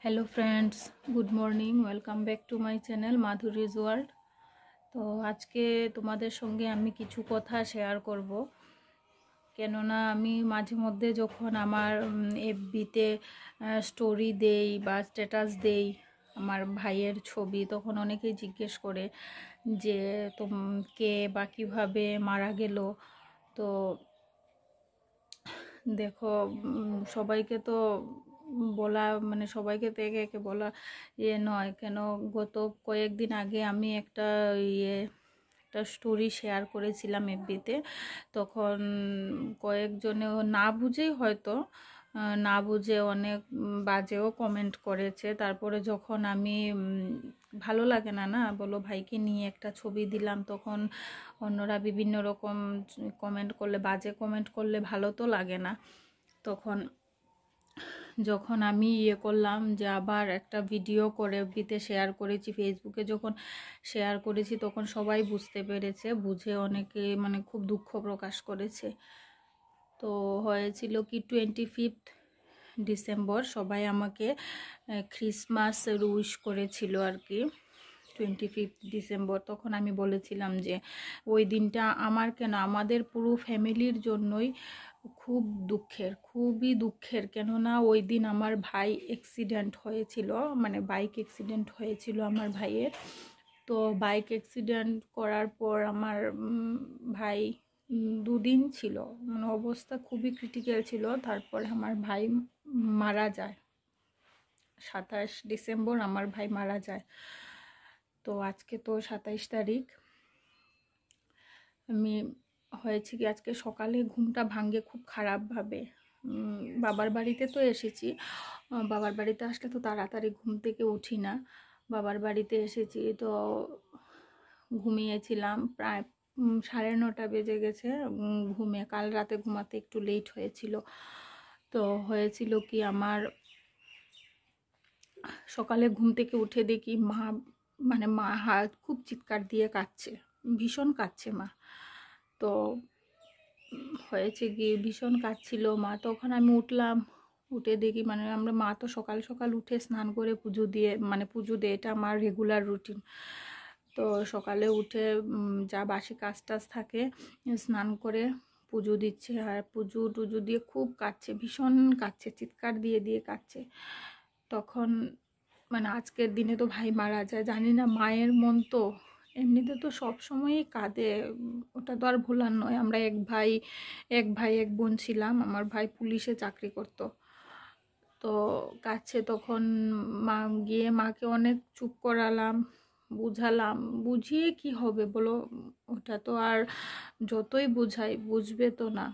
Hello friends, good morning. Welcome back to my channel Madhuri's world. তো আজকে তোমাদের সঙ্গে আমি কিছু কথা শেয়ার করব, কেননা আমি মাঝে মধ্যে যখন আমার এফবিতে স্টোরি দেই বা স্ট্যাটাস দেই আমার ভাইয়ের ছবি, তখন অনেকেই জিজ্ঞেস করে যে কে বা কীভাবে মারা গেল। তো দেখো, সবাইকে তো বলা মানে সবাইকে তো একে একে বলা নয় কেন। গত কয়েকদিন আগে আমি একটা স্টোরি শেয়ার করেছিলাম এফবিতে। তখন কয়েকজনে না বুঝেই হয়তো না বুঝে অনেক বাজেও কমেন্ট করেছে। তারপরে যখন আমি ভালো লাগে না না বলো, ভাইকে নিয়ে একটা ছবি দিলাম, তখন অন্যরা বিভিন্ন রকম কমেন্ট করলে, বাজে কমেন্ট করলে ভালো তো লাগে না। তখন যখন আমি করলাম যে আবার একটা ভিডিও করে এফবিতে শেয়ার করেছি, ফেসবুকে যখন শেয়ার করেছি, তখন সবাই বুঝতে পেরেছে, বুঝে অনেকে মানে খুব দুঃখ প্রকাশ করেছে। তো হয়েছিল কি 25 ডিসেম্বর সবাই আমাকে ক্রিসমাস উইশ করেছিল আর কি, 25 ডিসেম্বর। তখন আমি বলেছিলাম যে ওই দিনটা আমার কেন, আমাদের পুরো ফ্যামিলির জন্যই খুব দুঃখের, খুবই দুঃখের। কেননা ওই দিন আমার ভাই অ্যাক্সিডেন্ট হয়েছিল, মানে বাইক অ্যাক্সিডেন্ট হয়েছিল আমার ভাইয়ের। তো বাইক অ্যাক্সিডেন্ট করার পর আমার ভাই দুদিন ছিল, মানে অবস্থা খুবই ক্রিটিক্যাল ছিল। তারপর আমার ভাই মারা যায় 27 ডিসেম্বর, আমার ভাই মারা যায়। তো আজকে তো 27 তারিখ। আমি হয়েছে কি, আজকে সকালে ঘুমটা ভাঙে খুব খারাপভাবে। বাবার বাড়িতে তো এসেছি, বাবার বাড়িতে আসলে তো তাড়াতাড়ি ঘুম থেকে উঠি না। বাবার বাড়িতে এসেছি তো ঘুমিয়েছিলাম, প্রায় 9:30 বেজে গেছে ঘুমে। কাল রাতে ঘুমাতে একটু লেট হয়েছিল। তো হয়েছিল কি, আমার সকালে ঘুম থেকে উঠে দেখি মা খুব চিৎকার দিয়ে কাঁদছে, ভীষণ কাঁদছে মা। তো হয়েছে কি, ভীষণ কাঁদছিল মা। তখন আমি উঠলাম, উঠে দেখি মা তো সকাল সকাল উঠে স্নান করে পুজো দিয়ে, এটা আমার রেগুলার রুটিন। তো সকালে উঠে যা বাসি কাজ টাজ থাকে স্নান করে পুজো দিচ্ছে, আর পুজো টুজো দিয়ে খুব কাঁদছে, ভীষণ কাঁদছে, চিৎকার দিয়ে দিয়ে কাঁদছে। তখন আজকের দিনে তো ভাই মারা যায়, জানি না, মায়ের মন তো এমনিতে তো সব সময়ই কাঁদে, ওটা তো আর ভোলার নয়। আমরা এক ভাই এক বোন ছিলাম, আমার ভাই পুলিশে চাকরি করত। তো কাছে তখন মাকে অনেক চুপ করালাম, বুঝালাম, বুঝিয়ে কি হবে বলো, ওটা তো আর যতই বুঝাই বুঝবে তো না।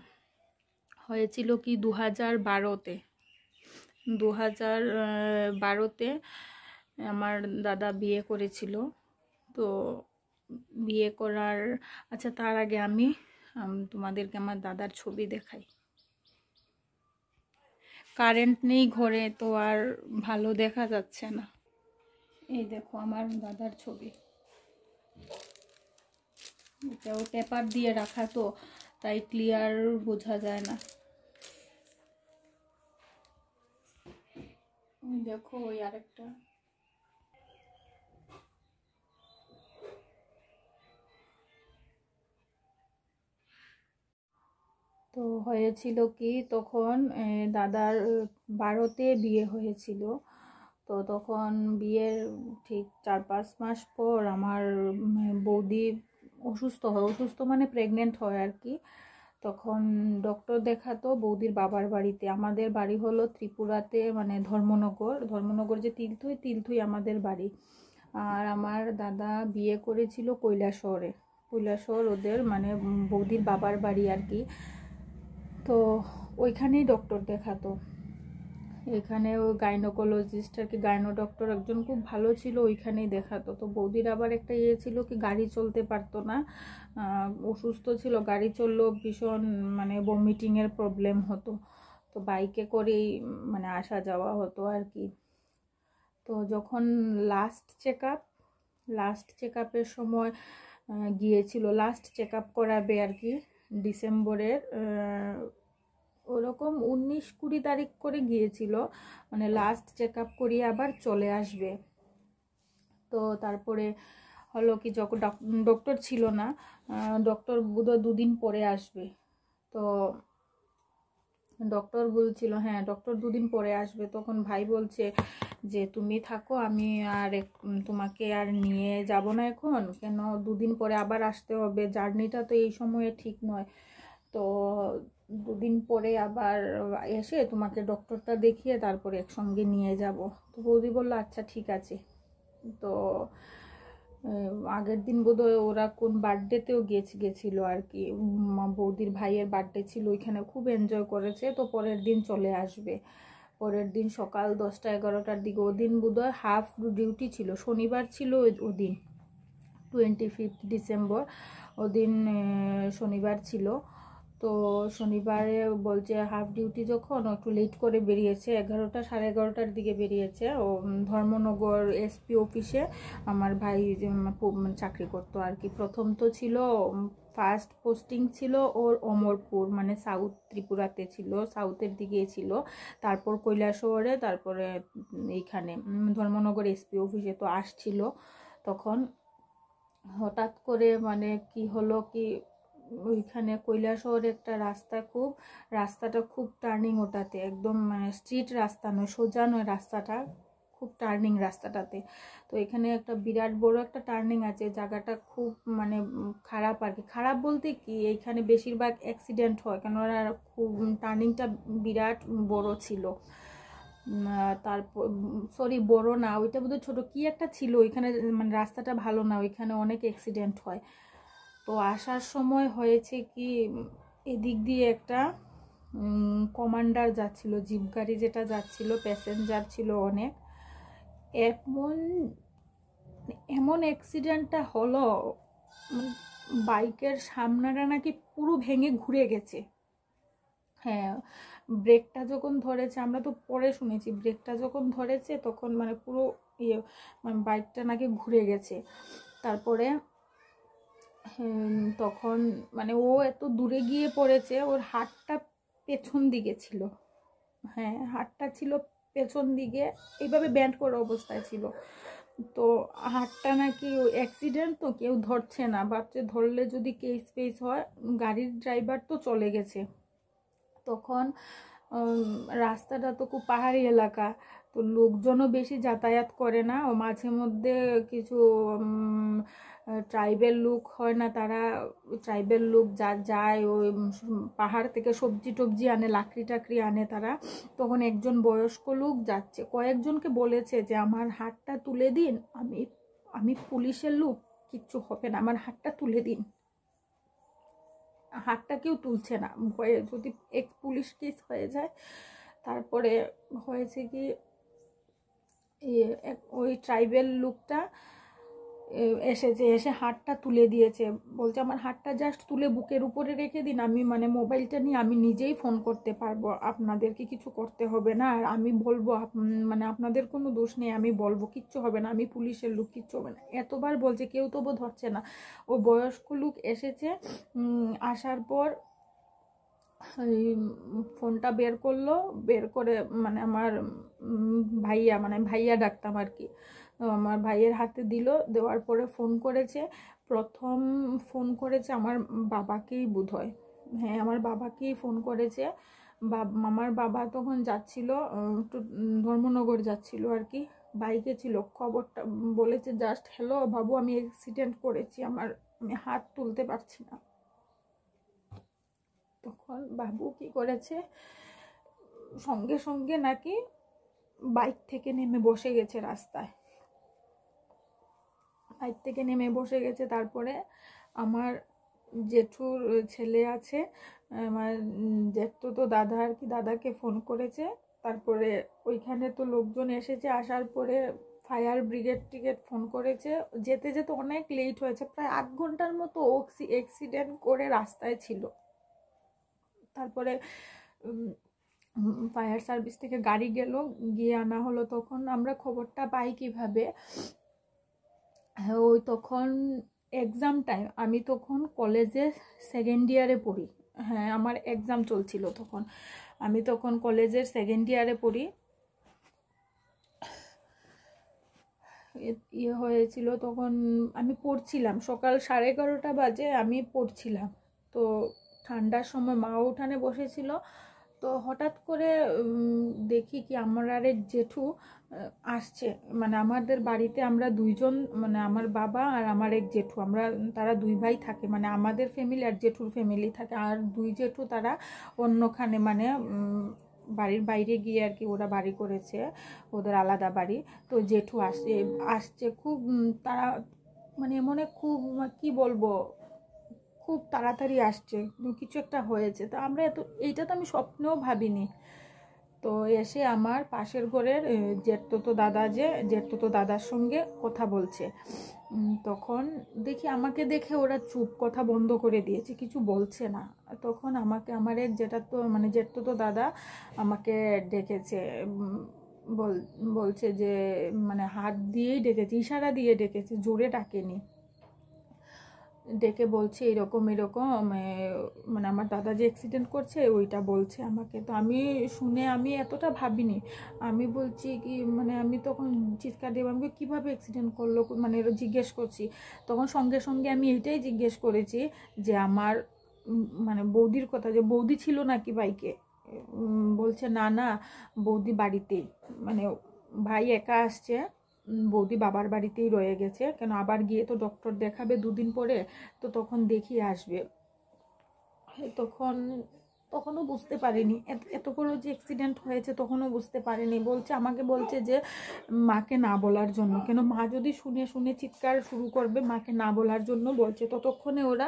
হয়েছিল কি 2012-তে, 2012-তে আমার দাদা বিয়ে করেছিল। তো বিয়ে করার তার আগে আমি তোমাদেরকে আমার দাদার ছবি দেখাই। কারেন্ট নেই ঘরে, তো আর ভালো দেখা যাচ্ছে না। এই দেখো আমার দাদার ছবি, এটাও পেপার দিয়ে রাখা, তো তাই ক্লিয়ার বোঝা যায় না। দেখো ওই আরেকটা। তো হয়েছিল কি, তখন দাদার 12-তে বিয়ে হয়েছিল। তো তখন বিয়ের ঠিক 4-5 মাস পর আমার বৌদি অসুস্থ মানে প্রেগনেন্ট হয় আর কি। তখন ডক্টর দেখাতো বৌদির বাবার বাড়িতে। আমাদের বাড়ি হলো ত্রিপুরাতে, মানে ধর্মনগর যে তিলথুই আমাদের বাড়ি। আর আমার দাদা বিয়ে করেছিল কৈলাসহর ওদের মানে বৌদির বাবার বাড়ি আর কি। তো ওইখানেই ডক্টর দেখাতো, এখানে ও গাইনোকোলজিস্ট আর কি, গাইনো ডক্টর একজন খুব ভালো ছিল, ওইখানেই দেখাতো। তো বৌদির আবার একটা ছিল কি, গাড়ি চলতে পারতো না, অসুস্থ ছিল, গাড়ি চললেও ভীষণ ভমিটিংয়ের প্রবলেম হতো। তো বাইকে করেই আসা যাওয়া হতো আর কি। তো যখন লাস্ট চেক আপের সময় গিয়েছিল, লাস্ট চেক আপ করাবে আর কি, ডিসেম্বরের ওরকম 19-20 তারিখ করে গিয়েছিল, মানে লাস্ট চেক আপ করিয়ে আবার চলে আসবে। তো তারপরে হলো কি, যখন ডক্টর ছিল না, ডক্টর বোধহয় 2 দিন পরে আসবে। তো ডক্টর বলছিল, হ্যাঁ ডক্টর 2 দিন পরে আসবে। তখন ভাই বলছে যে তুমি থাকো, আমি আর তোমাকে আর নিয়ে যাব না এখন, কেন 2 দিন পরে আবার আসতে হবে, জার্নিটা তো এই সময়ে ঠিক নয়। তো 2 দিন পরে আবার এসে তোমাকে ডক্টরটা দেখিয়ে তারপরে একসঙ্গে নিয়ে যাব। তো বৌদি বললো আচ্ছা ঠিক আছে। তো আগের দিন বোধহয় ওরা কোন বার্থডেতেও গেছিল আর কি, বৌদির ভাইয়ের বার্থডে ছিল, ওইখানে খুব এনজয় করেছে। তো পরের দিন চলে আসবে, পরের দিন সকাল 10টা-11টার দিকে। ওদিন বোধহয় হাফ ডিউটি ছিল, শনিবার ছিল ওদিন, 25 ডিসেম্বর ওদিন শনিবার ছিল। তো শনিবারে বলছে হাফ ডিউটি, যখন একটু লেট করে বেরিয়েছে, 11টা-11:30টার দিকে বেরিয়েছে। ও ধর্মনগর এসপি অফিসে আমার ভাই চাকরি করতো আর কি। প্রথম তো ছিল, ফার্স্ট পোস্টিং ছিল ওর অমরপুর, মানে সাউথ ত্রিপুরাতে ছিল, সাউথের দিকে ছিল। তারপর কৈলাসহরে, তারপরে এইখানে ধর্মনগর এসপি অফিসে। তো আসছিল, তখন হঠাৎ করে মানে কি হলো কি, ওইখানে কৈলাসহরে একটা রাস্তাটা খুব টার্নিং, ওটাতে একদম মানে স্ট্রিট রাস্তা নয়, সোজা নয় রাস্তাটা, খুব টার্নিং রাস্তাটাতে। তো এখানে একটা বিরাট বড় একটা টার্নিং আছে, জায়গাটা খুব মানে খারাপ আর কি। খারাপ বলতে কি, এইখানে বেশিরভাগ অ্যাক্সিডেন্ট হয়, কেননা খুব টার্নিংটা বিরাট বড় ছিল। তারপর সরি, বড় না, ওইটা বোধহয় ছোট কি একটা ছিল। ওইখানে মানে রাস্তাটা ভালো না, ওইখানে অনেক অ্যাক্সিডেন্ট হয়। তো আসার সময় হয়েছে কি, এদিক দিয়ে একটা কমান্ডার যাচ্ছিল, জিপ গাড়ি যেটা যাচ্ছিল, প্যাসেঞ্জার ছিল অনেক। এমন অ্যাক্সিডেন্টটা হলো, বাইকের সামনাটা নাকি পুরো ভেঙে ঘুরে গেছে। হ্যাঁ, ব্রেকটা যখন ধরেছে, আমরা তো পরে শুনেছি, ব্রেকটা যখন ধরেছে তখন মানে পুরো ইয়ে, মানে বাইকটা নাকি ঘুরে গেছে। তারপরে তখন মানে ও এত দূরে গিয়ে পড়েছে, ওর হাতটা পেছন দিকে ছিল। হ্যাঁ, হাতটা ছিল পেছন দিকে, এইভাবে ব্যান্ড করা অবস্থায় ছিল। তো হাতটা নাকি অ্যাক্সিডেন্ট, তো কেউ ধরছে না, ভাবছে ধরলে যদি কেস ফেস হয়। গাড়ির ড্রাইভার তো চলে গেছে। তখন রাস্তাটা তো খুব পাহাড়ি এলাকা, তো লোকজনও বেশি যাতায়াত করে না। ও মাঝে মধ্যে কিছু ট্রাইবেল লোক হয় না, তারা ট্রাইবেল লোক যায় ওই পাহাড় থেকে সবজি টবজি আনে, লাকড়ি টাকড়ি আনে তারা। তখন একজন বয়স্ক লোক যাচ্ছে, কয়েকজনকে বলেছে যে আমার হাতটা তুলে দিন, আমি পুলিশের লোক, কিচ্ছু হবে না, আমার হাতটা তুলে দিন। হাতটা কেউ তুলছে না, ভয়ে যদি পুলিশ কেস হয়ে যায়। তারপরে হয়েছে কি, ওই ট্রাইবেল লোকটা এসে হাতটা তুলে দিয়েছে, বলছে আমার হাতটা জাস্ট তুলে বুকের উপরে রেখে দিন, আমি মানে মোবাইলটা নিয়ে আমি নিজেই ফোন করতে পারবো, আপনাদেরকে কিছু করতে হবে না, আর আমি বলবো মানে আপনাদের কোনো দোষ নেই, আমি বলবো কিচ্ছু হবে না, আমি পুলিশের লোক, কিচ্ছু হবে না। এতবার বলছে, কেউ তবু ধরছে না। ও বয়স্ক লোক এসেছে, আসার পর ফোনটা বের করলো, বের করে মানে আমার ভাইয়া, মানে ভাইয়া ডাকতাম আর কি, আমার ভাইয়ের হাতে দিল, দেওয়ার পরে ফোন করেছে। প্রথম ফোন করেছে আমার বাবাকেই বোধহয়, হ্যাঁ আমার বাবাকেই ফোন করেছে। আমার বাবা তখন যাচ্ছিল একটু ধর্মনগর যাচ্ছিল আর কি, বাইকে ছিল। খবরটা বলেছে জাস্ট, হ্যালো বাবু, আমি অ্যাক্সিডেন্ট করেছি, আমি হাত তুলতে পারছি না। তখন বাবু কি করেছে, সঙ্গে সঙ্গে নাকি বাইক থেকে নেমে বসে গেছে রাস্তায়, বাইক থেকে নেমে বসে গেছে। তারপরে আমার জেঠুর ছেলে আছে, আমার জেঠু তো দাদা আর কি, দাদাকে ফোন করেছে। তারপরে ওইখানে তো লোকজন এসেছে, আসার পরে ফায়ার ব্রিগেড ফোন করেছে। যেতে যেতে অনেক লেট হয়েছে, প্রায় 8 ঘন্টার মতো অ্যাক্সিডেন্ট করে রাস্তায় ছিল। তারপরে ফায়ার সার্ভিস থেকে গাড়ি গেল, গিয়ে আনা হলো। তখন আমরা খবরটা পাই কিভাবে, ওই তখন এক্সাম টাইম, আমি তখন কলেজে 2nd ইয়ারে পড়ি, হ্যাঁ, আমার এক্সাম চলছিল তখন। আমি তখন কলেজের সেকেন্ড ইয়ারে পড়ি। ইয়ে হয়েছিল তখন, আমি পড়ছিলাম, সকাল 11:30 বাজে আমি পড়ছিলাম। তো ঠান্ডার সময় মা উঠানে বসেছিল, তো হঠাৎ করে দেখি কি আমার আর এক জেঠু আসছে, মানে আমাদের বাড়িতে আমরা দুইজন, মানে আমার বাবা আর আমার এক জেঠু, আমরা তারা দুই ভাই থাকে, মানে আমাদের ফ্যামিলি আর জেঠুর ফ্যামিলি থাকে, আর দুই জেঠু তারা অন্যখানে, মানে বাড়ির বাইরে গিয়ে আর কি ওরা বাড়ি করেছে, ওদের আলাদা বাড়ি। তো জেঠু আসছে আসছে খুব তারা, মানে মনে খুব, কি বলবো, খুব তাড়াতাড়ি আসছে, কিছু একটা হয়েছে। তো আমরা এত, এইটা তো আমি স্বপ্নেও ভাবিনি। তো এসে আমার পাশের ঘরের জেঠতো দাদা, যে জেঠতো দাদার সঙ্গে কথা বলছে। তখন দেখি আমাকে দেখে ওরা চুপ, কথা বন্ধ করে দিয়েছে, কিছু বলছে না। তখন আমাকে আমার এক মানে জেঠতো দাদা আমাকে ডেকেছে, বলছে যে, মানে হাত দিয়েই ডেকেছে, ইশারা দিয়ে ডেকেছে, জোরে ডাকেনি। ডেকে বলছে এরকম এরকম, মানে আমার দাদা যে অ্যাক্সিডেন্ট করছে ওইটা বলছে আমাকে। তো আমি শুনে আমি এতটা ভাবিনি। আমি বলছি কি, মানে আমি তখন চিৎকার দিয়ে, আমি কীভাবে অ্যাক্সিডেন্ট করলো, মানে জিজ্ঞেস করছি। তখন সঙ্গে সঙ্গে আমি এটাই জিজ্ঞেস করেছি যে আমার মানে বৌদির কথা, যে বৌদি ছিল নাকি বাইকে। বলছে না না, বৌদি বাড়িতেই, মানে ভাই একা আসছে, বৌদি বাবার বাড়িতেই রয়ে গেছে, কেন আবার গিয়ে তো ডক্টর দেখাবে 2 দিন পরে, তো তখন দেখিয়ে আসবে। তখনও বুঝতে পারিনি এত বড় যে অ্যাক্সিডেন্ট হয়েছে, তখনও বুঝতে পারিনি। আমাকে বলছে যে মাকে না বলার জন্য, কেন মা যদি শুনে শুনে চিৎকার শুরু করবে, মাকে না বলার জন্য বলছে। ততক্ষণে ওরা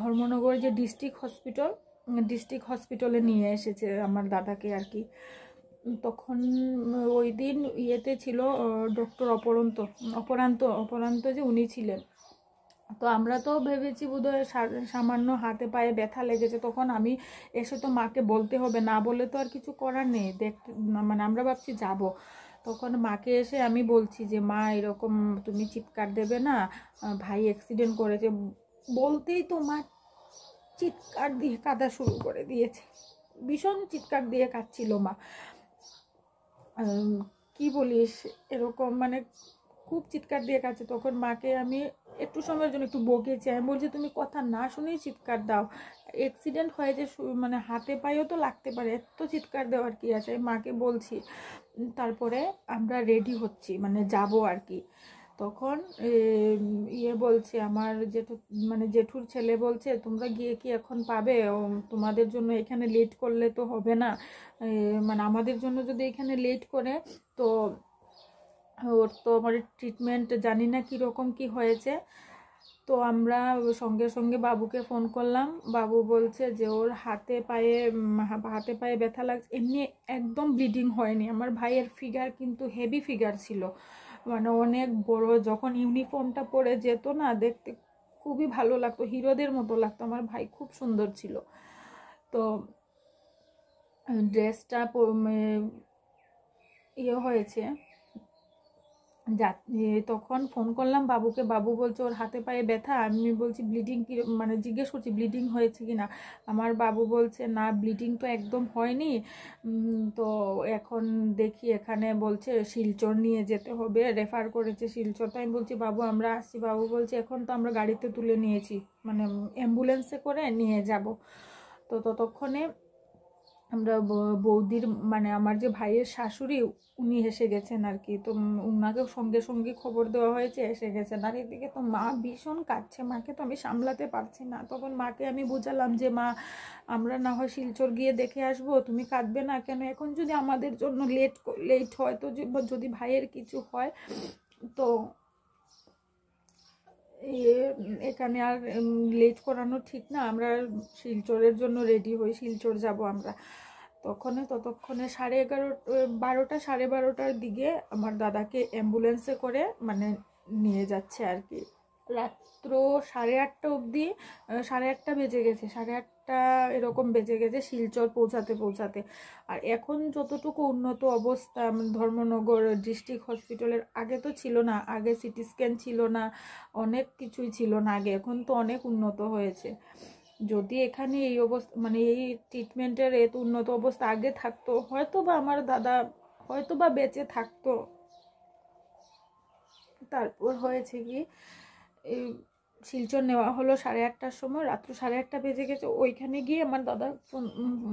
ধর্মনগর যে ডিস্ট্রিক্ট হসপিটালে নিয়ে এসেছে আমার দাদাকে আর কি। তখন ওই দিন ইয়েতে ছিল ডক্টর অপরান্ত যে উনি ছিলেন। তো আমরা তো ভেবেছি বোধহয় সামান্য হাতে পায়ে ব্যথা লেগেছে। তখন আমি এসে তো মাকে বলতে হবে, না বলে তো আর কিছু করার নেই, দেখতে মানে আমরা ভাবছি যাব। তখন মাকে এসে আমি বলছি যে মা এরকম তুমি চিৎকার দেবে না, ভাই অ্যাক্সিডেন্ট করেছে। বলতেই তো মা চিৎকার দিয়ে কাঁদা শুরু করে দিয়েছে, ভীষণ চিৎকার দিয়ে কাঁদছিল মা। কি বলিস, এরকম মানে খুব চিৎকার দিয়ে কাছে। তখন মাকে আমি একটু সময়ের জন্য একটু বকেছি, আমি বলছি তুমি কথা না শুনেই চিৎকার দাও, অ্যাক্সিডেন্ট হয়েছে, মানে হাতে পায়েও তো লাগতে পারে, এত চিৎকার দেওয়ার কি আছে, মাকে বলছি। তারপরে আমরা রেডি হচ্ছি, মানে যাব আর কি। তখন বলছে আমার মানে জেঠুর ছেলে বলছে, তোমরা গিয়ে কি এখন পাবে, তোমাদের জন্য এখানে লেট করলে তো হবে না, মানে আমাদের জন্য যদি এখানে লেট করে, তো ওর তো আমার ট্রিটমেন্ট জানি না কীরকম কি হয়েছে। তো আমরা সঙ্গে সঙ্গে বাবুকে ফোন করলাম। বাবু বলছে যে ওর হাতে পায়ে ব্যথা লাগছে, এমনি একদম ব্লিডিং হয়নি। আমার ভাইয়ের ফিগার কিন্তু হেভি ফিগার ছিল, মানে অনেক বড়। যখন ইউনিফর্মটা পরে যেত না, দেখতে খুবই ভালো লাগতো, হিরোদের মতো লাগতো। আমার ভাই খুব সুন্দর ছিল। তো ড্রেসটা হয়েছে, তখন ফোন করলাম বাবুকে, বাবু বলছে ওর হাতে পায়ে ব্যথা। আমি বলছি ব্লিডিং কি, মানে জিজ্ঞেস করছি ব্লিডিং হয়েছে কি না। আমার বাবু বলছে না, ব্লিডিং তো একদম হয়নি। তো এখন দেখি, এখানে বলছে শিলচর নিয়ে যেতে হবে, রেফার করেছে শিলচর। তো আমি বলছি বাবু আমরা আসছি। বাবু বলছে এখন তো আমরা গাড়িতে তুলে নিয়েছি, মানে অ্যাম্বুলেন্সে করে নিয়ে যাব। তো ততক্ষণে আমরা বৌদির, মানে আমার যে ভাইয়ের শাশুড়ি, উনি এসে গেছেন আর কি। তো উনাকেও সঙ্গে সঙ্গে খবর দেওয়া হয়েছে, এসে গেছেন। আর এদিকে তো মা ভীষণ কাঁদছে, মাকে তো আমি সামলাতে পারছি না। তখন মাকে আমি বুঝালাম যে মা, আমরা না হয় শিলচর গিয়ে দেখে আসবো, তুমি কাঁদবে না কেন। এখন যদি আমাদের জন্য লেট হয়, তো যদি ভাইয়ের কিছু হয়, তো এখানে আর লেট করানো ঠিক না। আমরা শিলচরের জন্য রেডি হই, শিলচর যাব আমরা। ততক্ষণে 12টার দিকে আমার দাদাকে অ্যাম্বুলেন্সে করে মানে নিয়ে যাচ্ছে আর কি। রাত্র 8:30 অবধি, 8:30 বেজে গেছে, 8:30 এরকম বেজে গেছে শিলচর পৌঁছাতে। আর এখন যতটুকু উন্নত অবস্থা ধর্মনগর ডিস্ট্রিক্ট হসপিটালের, আগে তো ছিল না, আগে সিটি স্ক্যান ছিল না, অনেক কিছুই ছিল না আগে, এখন তো অনেক উন্নত হয়েছে। যদি এখানে এই অবস্থা মানে এই ট্রিটমেন্টের এত উন্নত অবস্থা আগে থাকতো, হয়তো বা আমার দাদা হয়তো বা বেঁচে থাকতো। তারপর হয়েছে কি, এই শিলচর নেওয়া হলো 8:30টার সময়, রাত্র 8:30 বেজে গেছে। ওইখানে গিয়ে আমার দাদা ফোন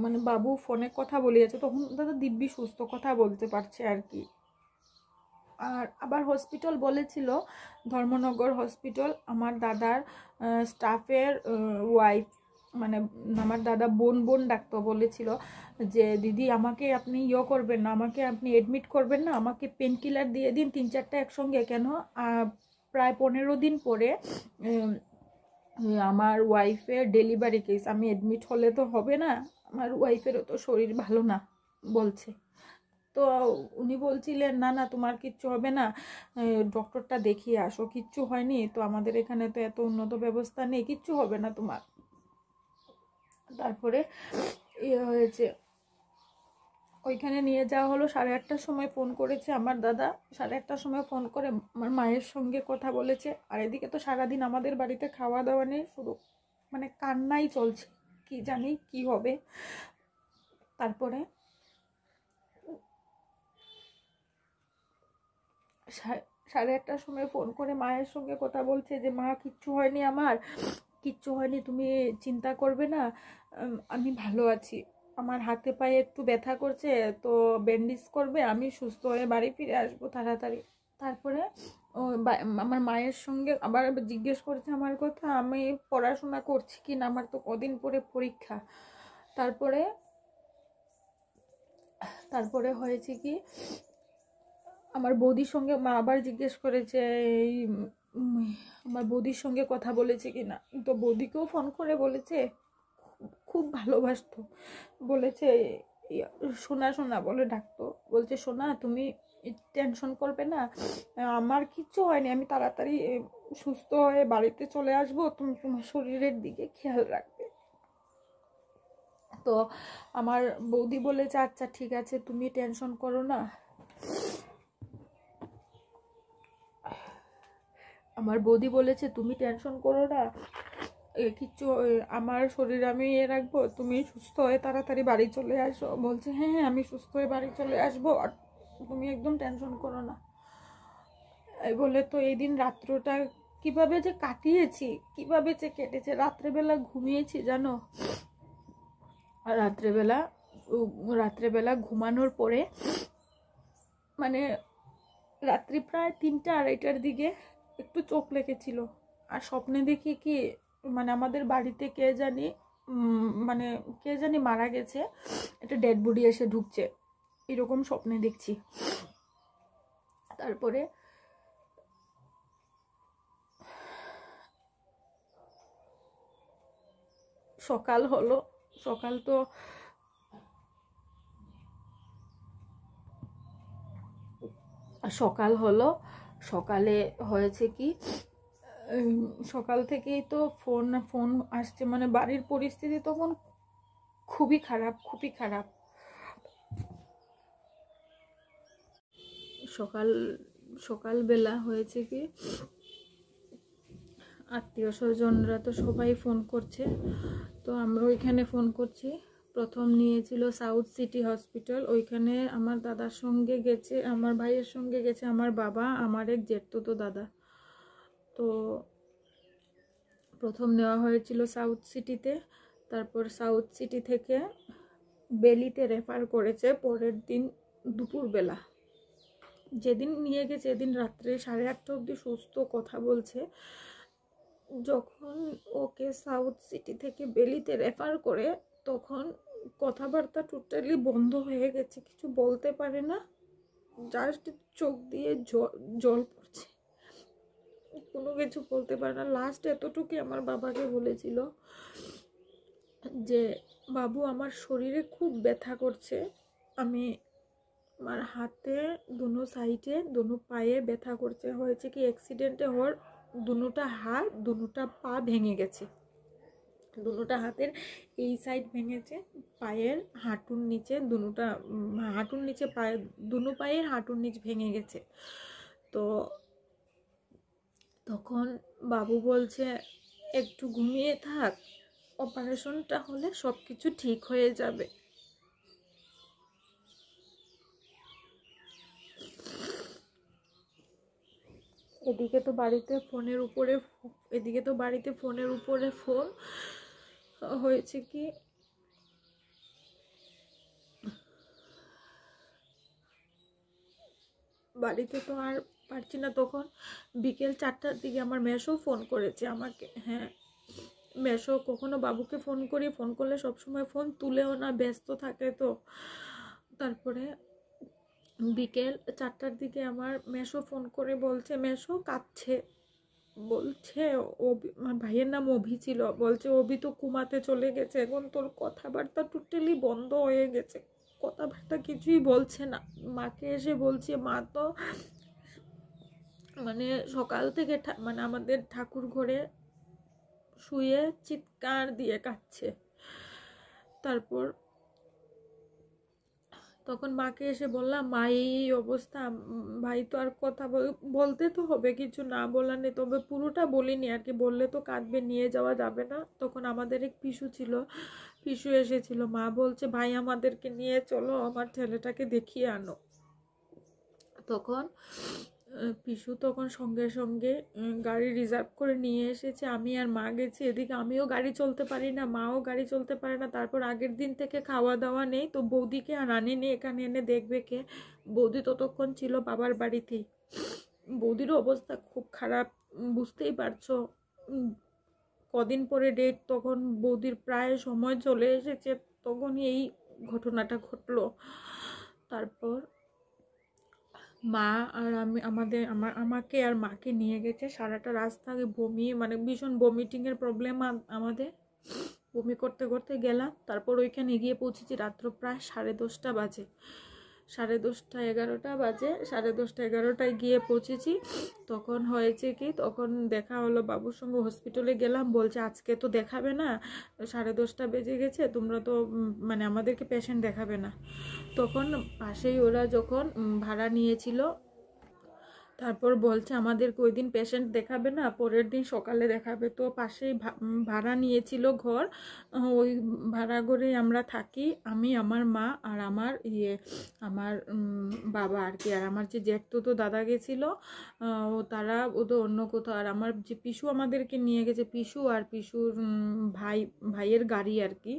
মানে বাবু ফোনে কথা বলিয়েছে, তখন দাদা দিব্যি সুস্থ, কথা বলতে পারছে আর কি। আর আবার হসপিটাল বলেছিল, ধর্মনগর হসপিটাল, আমার দাদার স্টাফের ওয়াইফ, মানে আমার দাদা বোন ডাক্তার বলেছিল যে দিদি আমাকে আপনি করবেন না, আমাকে আপনি এডমিট করবেন না, আমাকে পেন কিলার দিয়ে দিন 3-4টা একসঙ্গে। কেন, প্রায় 15 দিন পরে আমার ওয়াইফের ডেলিভারি কেস, আমি এডমিট হলে তো হবে না, আমার ওয়াইফেরও তো শরীর ভালো না বলছে। তো উনি বলছিলেন না না তোমার কিচ্ছু হবে না, ডক্টরটা দেখিয়ে আসো, কিচ্ছু হয়নি তো, আমাদের এখানে তো এত উন্নত ব্যবস্থা নেই, কিচ্ছু হবে না তোমার। তারপরে হয়েছে, ওইখানে নিয়ে যাওয়া হলো। 8:30টার সময় ফোন করেছে আমার দাদা, 8:30টার সময় ফোন করে আমার মায়ের সঙ্গে কথা বলেছে। আর এদিকে তো সারাদিন আমাদের বাড়িতে খাওয়া দাওয়া নেই, শুধু মানে কান্নাই চলছে, কি জানি কি হবে। তারপরে 8:30টার সময় ফোন করে মায়ের সঙ্গে কথা বলছে যে মা কিচ্ছু হয়নি, আমার কিচ্ছু হয়নি, তুমি চিন্তা করবে না, আমি ভালো আছি, আমার হাতে পায়ে একটু ব্যথা করছে তো ব্যান্ডেজ করবে, আমি সুস্থ হয়ে বাড়ি ফিরে আসবো তাড়াতাড়ি। তারপরে আমার মায়ের সঙ্গে আবার জিজ্ঞেস করছে আমার কথা, আমি পড়াশোনা করছি কি না, আমার তো কদিন পরে পরীক্ষা। তারপরে হয়েছে কি, আমার বৌদির সঙ্গে মা আবার জিজ্ঞেস করেছে এই আমার বৌদির সঙ্গে কথা বলেছে কিনা, তো বৌদিকেও ফোন করে বলেছে, খুব ভালোবাসতো, বলেছে সোনা সোনা বলে ডাকতো, বলছে সোনা তুমি টেনশন করবে না, আমার কিচ্ছু হয়নি, আমি তাড়াতাড়ি সুস্থ হয়ে বাড়িতে চলে আসবো, তুমি তোমার শরীরের দিকে খেয়াল রাখবে। তো আমার বৌদি বলেছে আচ্ছা ঠিক আছে তুমি টেনশন করো না। আমার বৌদি বলেছে তুমি টেনশন করো না, কিচ্ছু আমার শরীর আমি রাখবো, তুমি সুস্থ হয়ে তাড়াতাড়ি বাড়ি চলে আসো। বলছে হ্যাঁ হ্যাঁ আমি সুস্থ হয়ে বাড়ি চলে আসবো, আর তুমি একদম টেনশন করো না। এই বলে তো এই দিন রাত্রটা কিভাবে যে কাটিয়েছি, কিভাবে যে কেটেছে, রাত্রেবেলা ঘুমিয়েছি জানো। রাত্রেবেলা ঘুমানোর পরে মানে রাত্রি প্রায় 3টা-2:30টার দিকে একটু চোখ লেগেছিল, আর স্বপ্নে দেখি কি মানে আমাদের বাড়িতে কে জানি মারা গেছে, একটা ডেড বডি এসে ঢুকছে, এরকম স্বপ্নে দেখছি। তারপরে সকাল হলো, সকালে হয়েছে কি, সকাল থেকেই তো ফোন আসছে, মানে বাড়ির পরিস্থিতি তখন খুবই খারাপ। সকালবেলা হয়েছে কি, আত্মীয় স্বজনরা তো সবাই ফোন করছে, তো আমরা ওইখানে ফোন করছি। প্রথম নিয়েছিল সাউথ সিটি হসপিটাল, ওইখানে আমার দাদার সঙ্গে গেছে, আমার ভাইয়ের সঙ্গে গেছে আমার বাবা, আমার এক জেঠতুতো দাদা। তো প্রথম নেওয়া হয়েছিল সাউথ সিটিতে, তারপর সাউথ সিটি থেকে বেলিতে রেফার করেছে পরের দিন দুপুরবেলা। যেদিন নিয়ে গেছে এদিন রাত্রে 8:30 অবধি সুস্থ, কথা বলছে। যখন ওকে সাউথ সিটি থেকে বেলিতে রেফার করে তখন কথাবার্তা টোটালি বন্ধ হয়ে গেছে, কিছু বলতে পারে না, জাস্ট চোখ দিয়ে জল পড়ছে, কোনো কিছু বলতে পারে না। লাস্ট এতটুকু আমার বাবাকে বলেছিল যে বাবু আমার শরীরে খুব ব্যথা করছে, আমার হাতে দুনো সাইডে দুনো পায়ে ব্যথা করছে। হয়েছে কি অ্যাক্সিডেন্টে হওয়ার দুটা হাত দুটা পা ভেঙে গেছে, দুটা হাতের এই সাইড ভেঙেছে, পায়ের হাঁটুর নিচে হাঁটুর নিচে দুনো পায়ের হাঁটুর নিচ ভেঙে গেছে। তো তখন বাবু বলছে একটু ঘুমিয়ে থাক, অপারেশনটা হলে সব কিছু ঠিক হয়ে যাবে। এদিকে তো বাড়িতে ফোনের উপরে ফোন হয়েছে কি, বাড়িতে তো আর পারছি না। তখন বিকেল 4টার দিকে আমার মেসো ফোন করেছে আমাকে। হ্যাঁ, মেসো কখনো বাবুকে ফোন করলে সবসময় ফোন তুলেও না, ব্যস্ত থাকে। তো তারপরে বিকেল 4টার দিকে আমার মেসো ফোন করে বলছে, মেসো কাঁদছে, বলছে আমার ভাইয়ের নাম অভি ছিল, বলছে অভি তো কুমাতে চলে গেছে, এখন তোর কথাবার্তা টোটালি বন্ধ হয়ে গেছে, কথাবার্তা কিছুই বলছে না। মাকে এসে বলছে, মা তো মানে সকাল থেকে মানে আমাদের ঠাকুর ঘরে শুয়ে চিৎকার দিয়ে কাঁদছে। তারপর তখন মাকে এসে বললাম, মা এই অবস্থা, ভাই তো আর কথা বলতে তো হবে, কিছু না বলার নেই, তবে পুরোটা বলিনি আর কি, বললে তো কাঁদবে, নিয়ে যাওয়া যাবে না। তখন আমাদের এক পিসু ছিল, পিসু এসেছিল। মা বলছে, ভাই আমাদেরকে নিয়ে চলো, আমার ছেলেটাকে দেখিয়ে আনো। তখন পিসু তখন সঙ্গে সঙ্গে গাড়ি রিজার্ভ করে নিয়ে এসেছে। আমি আর মা গেছি। এদিকে আমিও গাড়ি চলতে পারি না, মাও গাড়ি চলতে পারে না। তারপর আগের দিন থেকে খাওয়া দাওয়া নেই, তো বৌদিকে আর আনিনি, এখানে এনে দেখবে কে। বৌদি ততক্ষণ ছিল বাবার বাড়িতেই। বৌদিরও অবস্থা খুব খারাপ, বুঝতেই পারছো। কদিন পরে ডেট, তখন বৌদির প্রায় সময় চলে এসেছে, তখনই এই ঘটনাটা ঘটলো। তারপর মা আর আমি আমাকে আর মাকে নিয়ে গেছে। সারাটা রাস্তা বমি, মানে ভীষণ ভমিটিংয়ের প্রবলেম আমাদের, বমি করতে করতে গেলাম। তারপর ওইখানে গিয়ে পৌঁছেছি রাত্র প্রায় 10:30 বাজে, 10:30 11টা বাজে, 10:30 11টায় গিয়ে পৌঁছেছি। তখন হয়েছে কি, তখন দেখা হলো বাবুর সঙ্গে, হসপিটালে গেলাম, বলছে আজকে তো দেখাবে না, 10:30 বেজে গেছে, তোমরা তো মানে আমাদেরকে পেশেন্ট দেখাবে না। তখন পাশেই ওরা যখন ভাড়া নিয়েছিল, তারপর বলছে আমাদেরকে ওই দিন পেশেন্ট দেখাবে না, পরের দিন সকালে দেখাবে। তো পাশেই ভাড়া নিয়েছিল ঘর, ওই ভাড়া ঘরেই আমরা থাকি, আমি, আমার মা আর আমার বাবা আর কি। আর আমার যে জ্যাঠতো দাদা গেছিলো, ওদের অন্য কোথাও। আর আমার যে পিসু আমাদেরকে নিয়ে গেছে, পিসু আর পিসুর ভাইয়ের গাড়ি আর কি।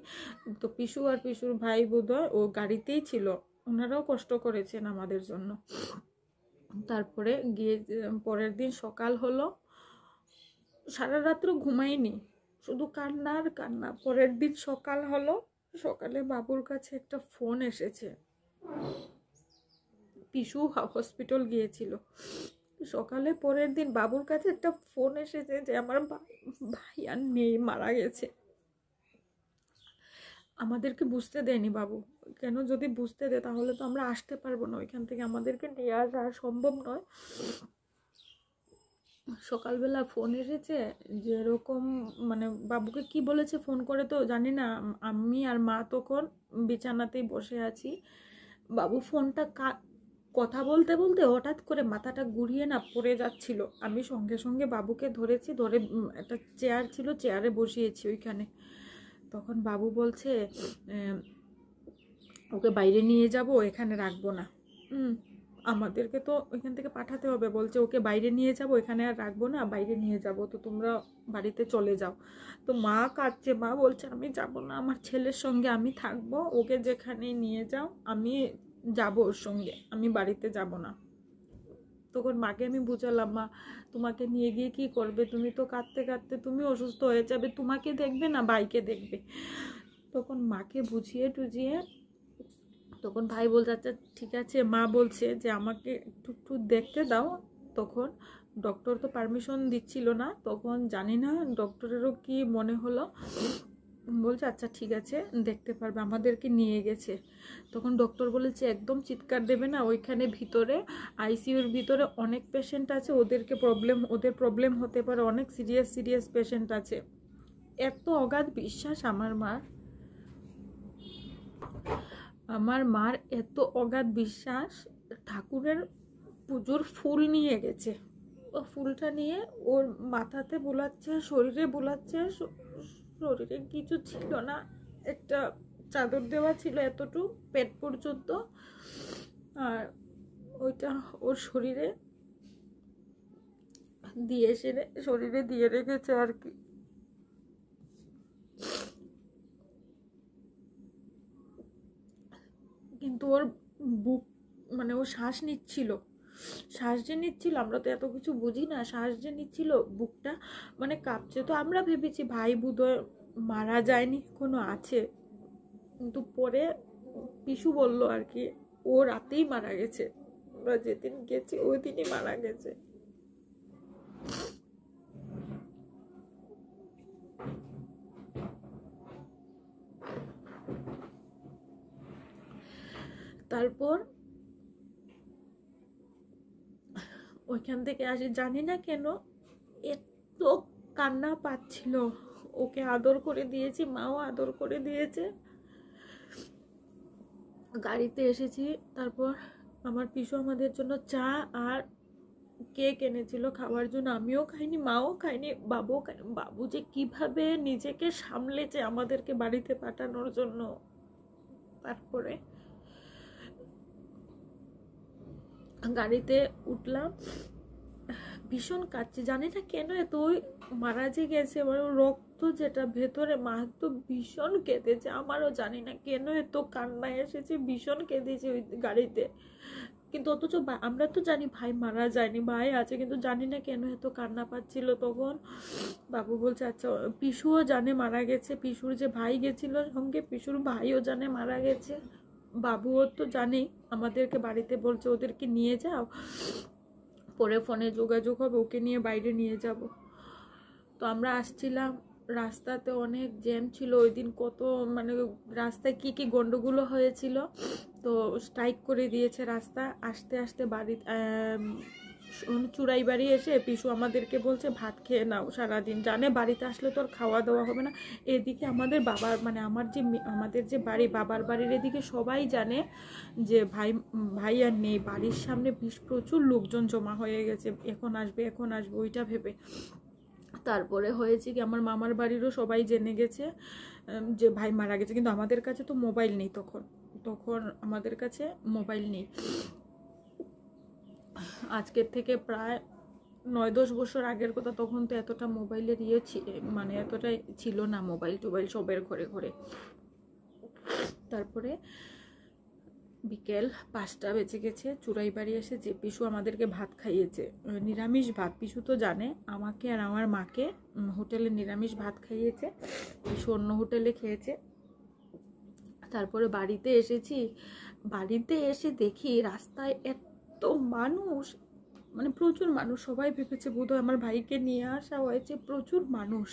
তো পিসু আর পিসুর ভাই বোধহয় ও গাড়িতেই ছিল, ওনারাও কষ্ট করেছেন আমাদের জন্য। তারপরে গিয়ে পরের দিন সকাল হলো, সারা রাত্র ঘুমাইনি, শুধু কান্না আর কান্না। পরের দিন সকাল হলো, সকালে বাবুর কাছে একটা ফোন এসেছে, পিসু হসপিটাল গিয়েছিল। সকালে পরের দিন বাবুর কাছে একটা ফোন এসেছে যে আমার ভাই আর নেই, মারা গেছে। আমাদেরকে বুঝতে দেয়নি বাবু, কেন যদি বুঝতে দেয় তাহলে তো আমরা আসতে পারবো না ওইখান থেকে, আমাদেরকে নিয়ে আসা সম্ভব নয়। সকালবেলা ফোন এসেছে যে এরকম, মানে বাবুকে কি বলেছে ফোন করে তো জানি না। আমি আর মা তখন বিছানাতেই বসে আছি। বাবু ফোনটা কথা বলতে বলতে হঠাৎ করে মাথাটা ঘুরিয়ে না পড়ে যাচ্ছিল। আমি সঙ্গে সঙ্গে বাবুকে ধরেছি, ধরে একটা চেয়ার ছিল, চেয়ারে বসিয়েছি ওইখানে। তখন বাবু বলছে, ওকে বাইরে নিয়ে যাব, এখানে রাখবো না। আমাদেরকে তো ওইখান থেকে পাঠাতে হবে, বলছে ওকে বাইরে নিয়ে যাব, এখানে আর রাখবো না, বাইরে নিয়ে যাব, তো তোমরা বাড়িতে চলে যাও। তো মা কাঁদছে, মা বলছে আমি যাব না, আমার ছেলের সঙ্গে আমি থাকবো, ওকে যেখানে নিয়ে যাও আমি যাব ওর সঙ্গে, আমি বাড়িতে যাব না। তখন মাকে আমি বুঝালাম, মা তোমাকে নিয়ে গিয়ে কি করবে, তুমি তো কাঁদতে কাঁদতে তুমি অসুস্থ হয়ে যাবে, তোমাকে দেখবে না ভাইকে দেখবে। তখন মাকে বুঝিয়ে টুঝিয়ে তখন ভাই বলছে আচ্ছা ঠিক আছে, মা বলছে যে আমাকে একটু দেখতে দাও। তখন ডক্টর তো পারমিশন দিচ্ছিল না, তখন জানি না ডক্টরেরও কি মনে হলো, বলছে আচ্ছা ঠিক আছে দেখতে পারবে, আমাদেরকে নিয়ে গেছে। তখন ডক্টর বলেছে একদম চিৎকার দেবে না, ওইখানে ভিতরে আইসিইউর ভিতরে অনেক পেশেন্ট আছে, ওদের প্রবলেম হতে পারে, অনেক সিরিয়াস পেশেন্ট আছে। এত অগাধ বিশ্বাস আমার মার এত অগাধ বিশ্বাস। ঠাকুরের পুজোর ফুল নিয়ে গেছে, ও ফুলটা নিয়ে ওর মাথাতে বোলাচ্ছে, শরীরে বোলাচ্ছে, শরীরে কিছু ছিল না, একটা চাদর দেওয়া ছিল এতটুকু পেট পর্যন্ত, আর ওইটা ওর শরীরে দিয়ে রেখেছে আর কি। কিন্তু ওর বুক মানে ও শ্বাস যে নিচ্ছিল, আমরা তো এত কিছু বুঝি না, শ্বাস যে নিচ্ছিল বুকটা মানে কাঁপছে। তো আমরা ভেবেছি ভাই বোধহয় মারা যায়নি, কোনো আছে। কিন্তু পরে পিসু বলল আর কি ও রাতেই মারা গেছে, আমরা যেদিন গেছি ওই দিনই মারা গেছে। তারপর ওইখান থেকে আসি, জানি না কেন এত কান্না পাচ্ছিল। ওকে আদর করে দিয়েছি, মাও আদর করে দিয়েছে। গাড়িতে এসেছি, তারপর আমার পিসু আমাদের জন্য চা আর কেক এনেছিল খাওয়ার জন্য। আমিও খাইনি, মাও খাইনি, বাবুও খাইনি। বাবু যে কিভাবে নিজেকে সামলেছে আমাদেরকে বাড়িতে পাঠানোর জন্য। তারপরে গাড়িতে উঠলাম, ভীষণ কাঁদছি, জানি না কেন এত। মারা যে গেছে মানে রক্ত যেটা ভেতরে, মা তো ভীষণ কেঁদেছে, আমারও জানি না কেন এত কান্না এসেছে, ভীষণ কেঁদেছে ওই গাড়িতে। কিন্তু অথচ আমরা তো জানি ভাই মারা যায়নি, ভাই আছে, কিন্তু জানি না কেন এত কান্না পাচ্ছিল তখন। বাবু বলছে আচ্ছা, পিসুও জানে মারা গেছে, পিসুর যে ভাই গেছিল সঙ্গে, পিসুর ভাইও জানে মারা গেছে। বাবুও তো জানেই, আমাদেরকে বাড়িতে বলছে ওদেরকে নিয়ে যাও, পরে ফোনে যোগাযোগ হবে, ওকে নিয়ে বাইরে নিয়ে যাব। তো আমরা আসছিলাম, রাস্তাতে অনেক জ্যাম ছিল ওই দিন, কত মানে রাস্তায় কি কি গন্ডগোল হয়েছিল। তো স্ট্রাইক করে দিয়েছে রাস্তা। আস্তে আস্তে বাড়ি চুড়াই বাড়ি এসে পিসু আমাদেরকে বলছে ভাত খেয়ে নাও, সারাদিন জানে বাড়িতে আসলে তো আর খাওয়া দাওয়া হবে না। এদিকে আমাদের বাবার মানে আমাদের যে বাড়ি, বাবার বাড়ির এদিকে সবাই জানে যে ভাই আর নেই, বাড়ির সামনে প্রচুর লোকজন জমা হয়ে গেছে, এখন আসবে ওইটা ভেবে। তারপরে হয়েছে কি, আমার মামার বাড়িরও সবাই জেনে গেছে যে ভাই মারা গেছে, কিন্তু আমাদের কাছে তো মোবাইল নেই তখন আমাদের কাছে মোবাইল নেই। আজকের থেকে প্রায় 9-10 বছর আগের কথা, তখন তো এতটা মোবাইলের মানে এতটাই ছিল না, মোবাইল টোবাইল সবের ঘরে ঘরে। তারপরে বিকেল 5টা বেজে গেছে, চুড়াই বাড়ি এসে যে পিসু আমাদেরকে ভাত খাইয়েছে, নিরামিষ ভাত। পিসু তো জানে আমাকে আর আমার মাকে হোটেলে নিরামিষ ভাত খাইয়েছে, পিসু অন্য হোটেলে খেয়েছে। তারপরে বাড়িতে এসেছি, বাড়িতে এসে দেখি রাস্তায় এত মানুষ, মানে প্রচুর মানুষ। সবাই ভেবেছে বোধহয় আমার ভাইকে নিয়ে আসা হয়েছে, প্রচুর মানুষ।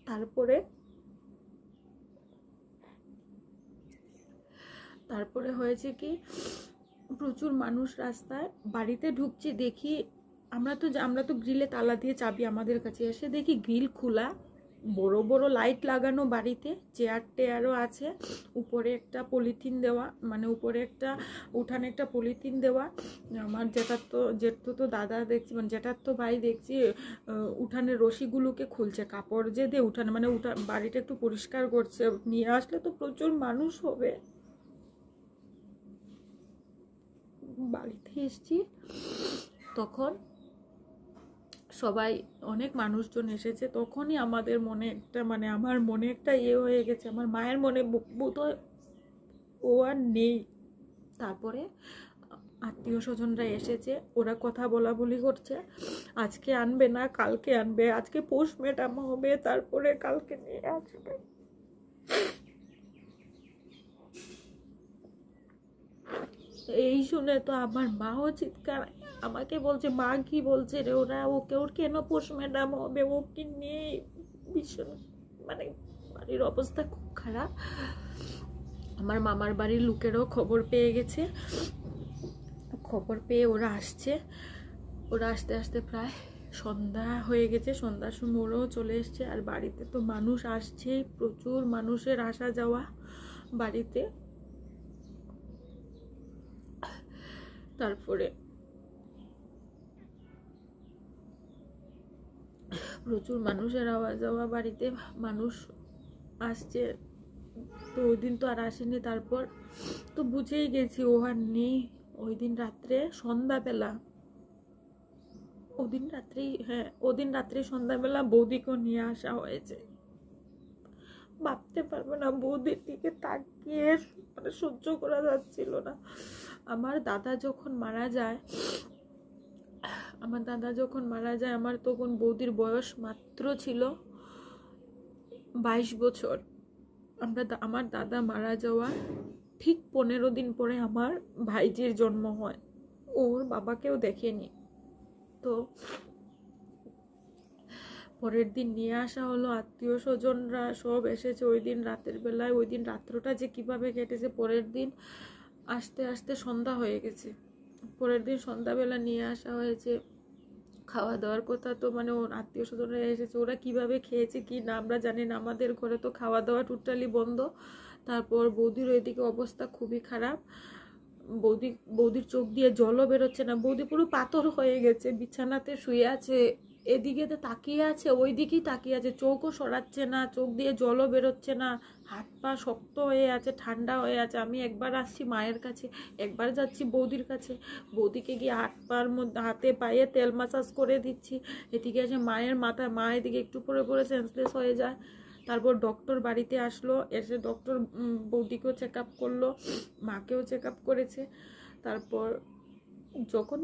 তারপরে হয়েছে কি, প্রচুর মানুষ রাস্তায়। বাড়িতে ঢুকছি, দেখি আমরা তো গ্রিলে তালা দিয়ে চাবি আমাদের কাছে, এসে দেখি গ্রিল খোলা, বড় বড় লাইট লাগানো বাড়িতে, চেয়ার টেয়ারও আছে, উপরে একটা পলিথিন দেওয়া, মানে উপরে একটা উঠানে একটা পলিথিন দেওয়া। আমার জেঠু তো দাদা দেখছি, মানে জেঠার তো ভাই দেখছি উঠানের রশিগুলোকে খুলছে, কাপড় যে দিয়ে উঠানে মানে বাড়িটা একটু পরিষ্কার করছে। নিয়ে আসলে তো প্রচুর মানুষ হবে। বাড়িতে এসছি তখন সবাই, অনেক মানুষজন এসেছে, তখনই আমাদের মনে একটা মানে আমার মনে একটা হয়ে গেছে, আমার মায়ের মনে বোধহয় ও আর নেই। তারপরে আত্মীয় স্বজনরা এসেছে, ওরা কথা বলি করছে, আজকে আনবে না কালকে আনবে, আজকে পোস্টমর্টম হবে, তারপরে কালকে নিয়ে আসবে। এই শুনে তো আমার মাও চিৎকার, আমাকে বলছে মা কি বলছে রে ওরা, ওর কেন পোস্টমর্টম হবে, ও কি নেই। ভীষণ মানে বাড়ির অবস্থা খুব খারাপ। আমার মামার বাড়ির লোকেরও খবর পেয়ে গেছে, খবর পেয়ে ওরা আস্তে আস্তে প্রায় সন্ধ্যা হয়ে গেছে, সন্ধ্যার সময় ওরাও চলে এসছে। আর বাড়িতে তো মানুষ আসছে, প্রচুর মানুষের আসা যাওয়া বাড়িতে। তারপরে প্রচুর মানুষের আওয়া যাওয়া বাড়িতে, মানুষ আসছে। তো ওই দিন তো আর আসেনি, তারপর তো বুঝেই গেছি ও আর নেই। ওই দিন রাত্রে সন্ধ্যাবেলা, ওদিন রাত্রে সন্ধ্যাবেলা বৌদিকেও নিয়ে আসা হয়েছে। ভাবতে পারবো না, বৌদির দিকে তাকিয়ে মানে সহ্য করা যাচ্ছিল না। আমার দাদা যখন মারা যায় আমার তখন বৌদির বয়স মাত্র ছিল 22 বছর। আমার দাদা মারা যাওয়ার ঠিক 15 দিন পরে আমার ভাইজির জন্ম হয়। ওর বাবাকেও দেখেনি। তো পরের দিন নিয়ে আসা হলো, আত্মীয় স্বজনরা সব এসেছে ওই দিন রাতের বেলায়। ওই দিন রাত্রটা যে কিভাবে কেটেছে, পরের দিন আস্তে আস্তে সন্ধ্যা হয়ে গেছে। পরের দিন সন্ধ্যাবেলা নিয়ে আসা হয়েছে। খাওয়া দাওয়ার কথা তো মানে ওর আত্মীয় স্বজনরা এসেছে, ওরা কিভাবে খেয়েছে কি না আমরা জানি না। আমাদের ঘরে তো খাওয়া দাওয়া টোটালি বন্ধ। তারপর বৌদির ওইদিকে অবস্থা খুবই খারাপ। বৌদির চোখ দিয়ে জলও বেরোচ্ছে না। বৌদি পুরো পাথর হয়ে গেছে, বিছানাতে শুয়ে আছে, এদিকে তো তাকিয়ে আছে, ওই দিকেই তাকিয়ে আছে, চোখও সরাচ্ছে না, চোখ দিয়ে জলও বেরোচ্ছে না, হাত পা শক্ত হয়ে আছে, ঠান্ডা হয়ে আছে। আমি একবার আসছি মায়ের কাছে, একবার যাচ্ছি বৌদির কাছে, বৌদিকে গিয়ে হাতে পায়ে তেল মাসাজ করে দিচ্ছি। এদিকে আছে মায়ের মাথায়, মা এদিকে একটু পরে পরে সেন্সলেস হয়ে যায়। তারপর ডক্টর বাড়িতে আসলো, এসে ডক্টর বৌদিকেও চেক আপ করলো, মাকেও চেক আপ করেছে। তারপর যখন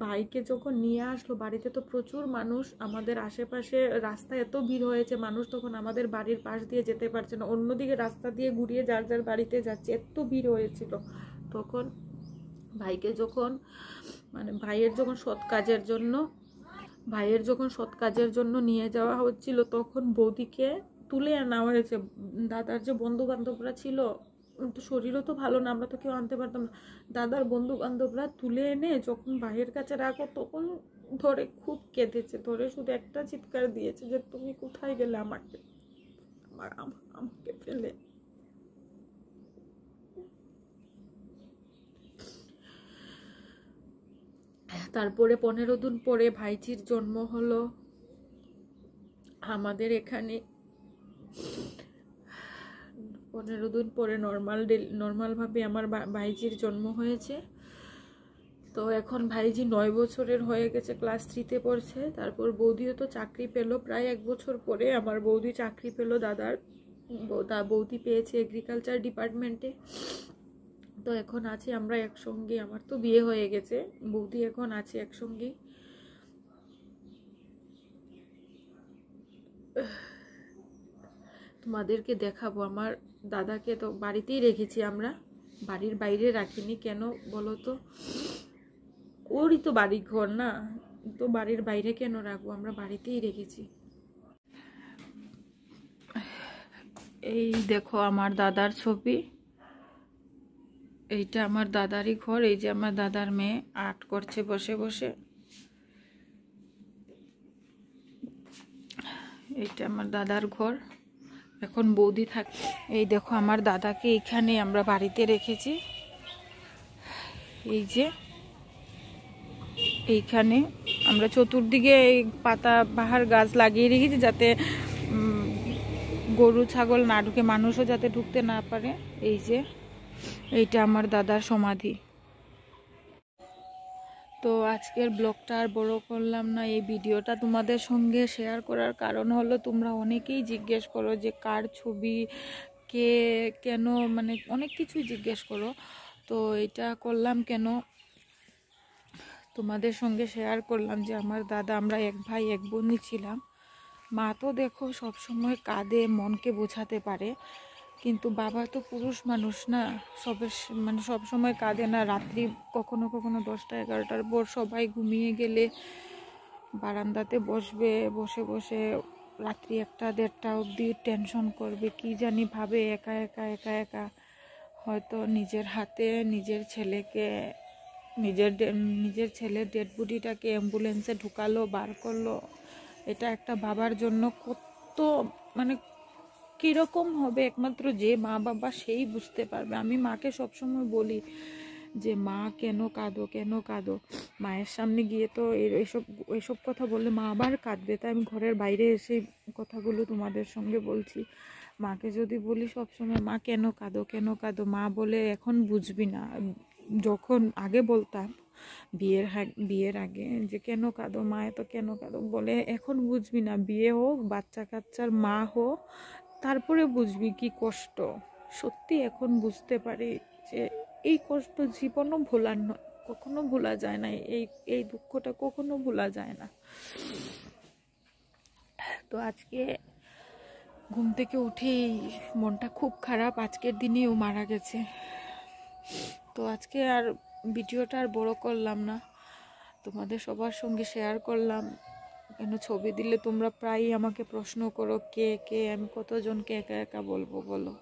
ভাইকে যখন নিয়ে আসলো, বাড়িতে তো প্রচুর মানুষ, আমাদের আশেপাশে রাস্তায় এত ভিড় হয়েছে, মানুষ তখন আমাদের বাড়ির পাশ দিয়ে যেতে পারছে না, অন্যদিকে রাস্তা দিয়ে ঘুরিয়ে যার যার বাড়িতে যাচ্ছে, এত ভিড় হয়েছিল। তখন ভাইকে যখন মানে ভাইয়ের যখন সৎ কাজের জন্য নিয়ে যাওয়া হচ্ছিল, তখন বৌদিকে তুলে আনা হয়েছে। দাদার যে বন্ধু বান্ধবরা ছিল, তো শরীরও তো ভালো না, আমরা তো কেউ আনতে পারতাম না। দাদার বন্ধু বান্ধবরা তুলে এনে যখন ভাইয়ের কাছে রাখো, তখন ধরে খুব কেঁদেছে, ধরে শুধু একটা চিৎকার দিয়েছে যে তুমি কোথায় গেলে আমাকে আমাকে ফেলে। তারপরে 15 দিন পরে ভাইজির জন্ম হলো আমাদের এখানে। 15 দিন পরে নর্মালভাবে আমার ভাইজির জন্ম হয়েছে। তো এখন ভাইজি 9 বছরের হয়ে গেছে, ক্লাস 3-তে পড়ছে। তারপর বৌদিও তো চাকরি পেলো প্রায় 1 বছর পরে। আমার বৌদি চাকরি পেলো, বৌদি পেয়েছে এগ্রিকালচার ডিপার্টমেন্টে। তো এখন আছি আমরা একসঙ্গে। আমার তো বিয়ে হয়ে গেছে, বৌদি এখন আছে একসঙ্গে। তোমাদেরকে দেখাবো। আমার দাদাকে তো বাড়িতেই রেখেছি আমরা, বাড়ির বাইরে রাখিনি। কেন বলো তো, ওরই তো বাড়ি ঘর না, তো বাড়ির বাইরে কেন রাখবো, আমরা বাড়িতেই রেখেছি। এই দেখো আমার দাদার ছবি, এইটা আমার দাদারই ঘর। এই যে আমার দাদার মেয়ে আর্ট করছে বসে বসে। এইটা আমার দাদার ঘর, এখন বৌদি থাকে। এই দেখো আমার দাদাকে এখানে আমরা বাড়িতে রেখেছি। এই যে এইখানে আমরা চতুর্দিকে এই পাতা বাহার গাছ লাগিয়ে রেখেছি, যাতে গরু ছাগল না ঢুকে, মানুষও যাতে ঢুকতে না পারে। এই যে এইটা আমার দাদার সমাধি। তো আজকের ব্লগটা আর বড় করলাম না। এই ভিডিওটা তোমাদের সঙ্গে শেয়ার করার কারণ হলো, তোমরা অনেকেই জিজ্ঞেস করো যে কার ছবি, কে, কেন, মানে অনেক কিছুই জিজ্ঞেস করো। তো এটা করলাম কেন, তোমাদের সঙ্গে শেয়ার করলাম যে আমার দাদা, আমরা এক ভাই এক বোনই ছিলাম। মা তো দেখো সবসময় কাঁদে, মনকে বোঝাতে পারে, কিন্তু বাবা তো পুরুষ মানুষ না, মানে সব সময় কাঁদে না। রাত্রি কখনো কখনো 10টা 11টার পর সবাই ঘুমিয়ে গেলে বারান্দাতে বসবে, বসে বসে রাত্রি 1টা 1:30 অবধি টেনশন করবে, কি জানি ভাবে, একা একা একা একা। হয়তো নিজের হাতে নিজের ছেলের ডেড বডিটাকে অ্যাম্বুলেন্সে ঢুকালো, বার করলো। এটা একটা বাবার জন্য কত মানে কীরকম হবে, একমাত্র যে মা বাবা সেই বুঝতে পারবে। আমি মাকে সবসময় বলি যে মা কেন কাঁদো। মায়ের সামনে গিয়ে তো এইসব কথা বললে মা আবার কাঁদবে, তাই আমি ঘরের বাইরে এসে কথাগুলো তোমাদের সঙ্গে বলছি। মাকে যদি বলি সবসময় মা কেন কাঁদো কেন কাঁদো, মা বলে এখন বুঝবি না। যখন আগে বলতাম বিয়ের আগে যে কেন কাঁদো মা, এত কেন কাঁদো, বলে এখন বুঝবি না, বিয়ে হোক, বাচ্চা কাচ্চার মা হোক, তারপরে বুঝবি কি কষ্ট। সত্যি এখন বুঝতে পারি যে এই কষ্ট জীবনও ভোলার নয়, কখনো ভোলা যায় না, এই দুঃখটা কখনো ভোলা যায় না। তো আজকে ঘুম থেকে উঠেই মনটা খুব খারাপ, আজকের দিনেই ও মারা গেছে। তো আজকে আর ভিডিওটা আর বড় করলাম না, তোমাদের সবার সঙ্গে শেয়ার করলাম। কেন ছবি দিলে তোমরা প্রায়ই আমাকে প্রশ্ন করো কে কে, আমি কতজনকে একা একা বলবো বলো।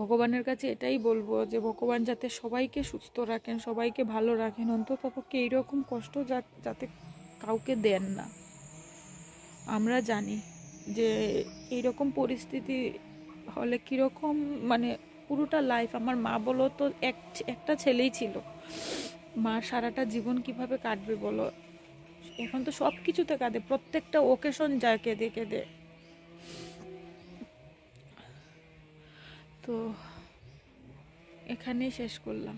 ভগবানের কাছে এটাই বলবো যে ভগবান যাতে সবাইকে সুস্থ রাখেন, সবাইকে ভালো রাখেন, অন্তত পক্ষে এইরকম কষ্ট যাতে কাউকে দেন না। আমরা জানি যে এইরকম পরিস্থিতি হলে কীরকম, মানে পুরোটা লাইফ, আমার মা বলো তো একটা ছেলেই ছিল, মার সারাটা জীবন কিভাবে কাটবে বলো। এখন তো সব কিছুতে কাঁদে, প্রত্যেকটা ওকেশন যায় কেঁদে কেঁদে। তো এখানেই শেষ করলাম।